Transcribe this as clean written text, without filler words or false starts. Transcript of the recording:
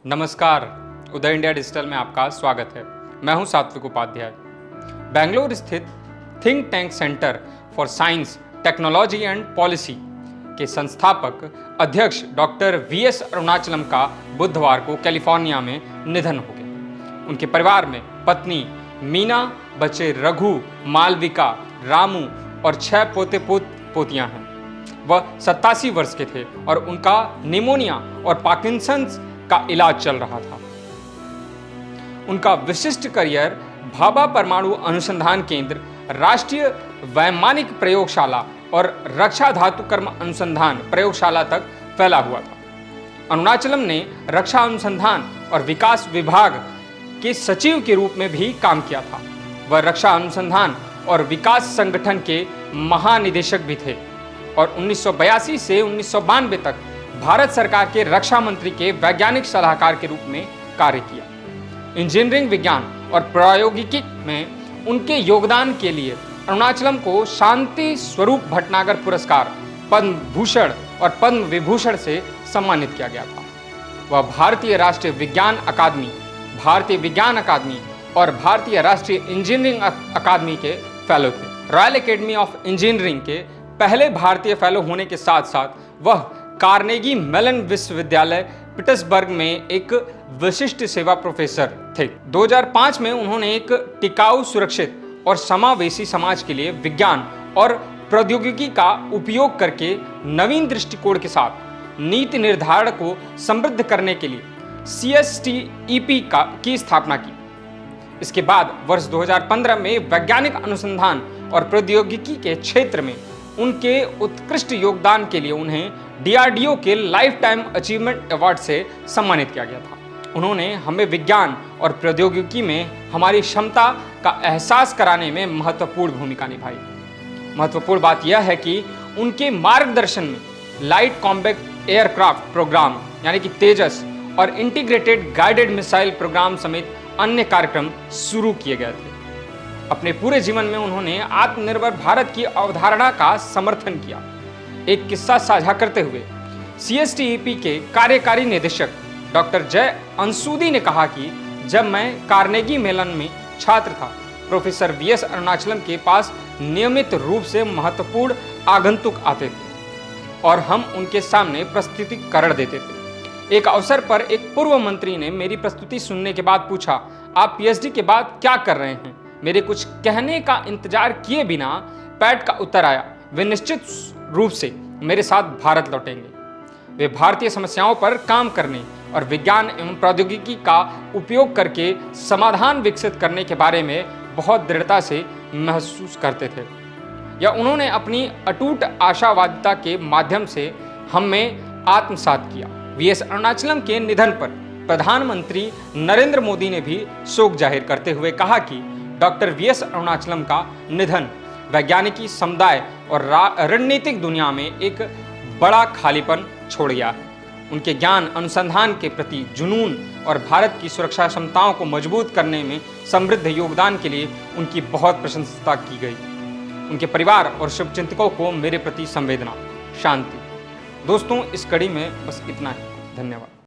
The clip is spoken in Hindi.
नमस्कार, उदय इंडिया डिजिटल में आपका स्वागत है। मैं हूं सात्विक उपाध्याय। बेंगलुरु स्थित think tank centre for science, technology and policy के संस्थापक अध्यक्ष डॉक्टर वीएस अरुणाचलम का बुधवार को कैलिफोर्निया में निधन हो गया। उनके परिवार में पत्नी मीना, बच्चे रघु, मालविका, रामू और 6 पोते पोतियां हैं। वह 87 वर्ष के थे और उनका निमोनिया और पार्किंसंस का इलाज चल रहा था। उनका विशिष्ट करियर भाभा परमाणु अनुसंधान केंद्र, राष्ट्रीय वैमानिक प्रयोगशाला और रक्षा धातुकर्म अनुसंधान प्रयोगशाला तक फैला हुआ था। अरुणाचलम ने रक्षा अनुसंधान और विकास विभाग के सचिव के रूप में भी काम किया था। वह रक्षा अनुसंधान और विकास संगठन के महानिदेशक भी थे और 1982 से 1992 तक भारत सरकार के रक्षा मंत्री के वैज्ञानिक सलाहकार के रूप में कार्य किया। इंजीनियरिंग, विज्ञान और प्रौद्योगिकी में उनके योगदान के लिए अरुणाचलम को शांति स्वरूप भटनागर पुरस्कार, पद्म भूषण और पद्म विभूषण से सम्मानित किया गया था। वह भारतीय राष्ट्रीय विज्ञान अकादमी, भारतीय विज्ञान अकादमी और भारतीय राष्ट्रीय इंजीनियरिंग अकादमी के फेलो थे। रॉयल एकेडमी ऑफ इंजीनियरिंग के पहले भारतीय फेलो होने के साथ साथ वह कार्नेगी मेलन विश्वविद्यालय पीटर्सबर्ग में एक विशिष्ट सेवा प्रोफेसर थे। 2005 में उन्होंने एक टिकाऊ, सुरक्षित और समावेशी समाज के लिए विज्ञान और प्रौद्योगिकी का उपयोग करके नवीन दृष्टिकोण के साथ नीति निर्धारण को समृद्ध करने के लिए CSTEP की स्थापना की। इसके बाद वर्ष 2015 में वैज्ञानिक अनुसंधान और प्रौद्योगिकी के क्षेत्र में उनके उत्कृष्ट योगदान के लिए उन्हें DRDO के लाइफ टाइम अचीवमेंट अवार्ड से सम्मानित किया गया था। उन्होंने हमें विज्ञान और प्रौद्योगिकी में हमारी क्षमता का एहसास कराने में महत्वपूर्ण भूमिका निभाई। महत्वपूर्ण बात यह है कि उनके मार्गदर्शन में लाइट कॉम्बैट एयरक्राफ्ट प्रोग्राम यानी कि तेजस और इंटीग्रेटेड गाइडेड मिसाइल प्रोग्राम समेत अन्य कार्यक्रम शुरू किए गए थे। अपने पूरे जीवन में उन्होंने आत्मनिर्भर भारत की अवधारणा का समर्थन किया। एक किस्सा साझा करते हुए CSTEP के कार्यकारी निदेशक डॉक्टर जय अंसुदी ने कहा कि जब मैं कार्नेगी मेलन में छात्र था, प्रोफेसर वीएस अरुणाचलम के पास नियमित रूप से महत्वपूर्ण आगंतुक आते थे और हम उनके सामने प्रस्तुतिकरण देते थे। एक अवसर पर एक पूर्व मंत्री ने मेरी प्रस्तुति सुनने के बाद पूछा, आप PhD के बाद क्या कर रहे हैं? मेरे कुछ कहने का इंतजार किए बिना पैट का उत्तर आया, वे निश्चित रूप से मेरे साथ भारत लौटेंगे। वे भारतीय समस्याओं पर काम करने और विज्ञान एवं प्रौद्योगिकी का उपयोग करके समाधान विकसित करने के बारे में बहुत दृढ़ता से महसूस करते थे। या उन्होंने अपनी अटूट आशावादिता के माध्यम से हमें आत्मसात किया। वीएस अरुणाचलम के निधन पर प्रधानमंत्री नरेंद्र मोदी ने भी शोक जाहिर करते हुए कहा कि डॉक्टर वीएस अरुणाचलम का निधन वैज्ञानिकी समुदाय और रणनीतिक दुनिया में एक बड़ा खालीपन छोड़ गया है। उनके ज्ञान, अनुसंधान के प्रति जुनून और भारत की सुरक्षा क्षमताओं को मजबूत करने में समृद्ध योगदान के लिए उनकी बहुत प्रशंसा की गई। उनके परिवार और शुभचिंतकों को मेरे प्रति संवेदना, शांति। दोस्तों, इस कड़ी में बस इतना ही। धन्यवाद।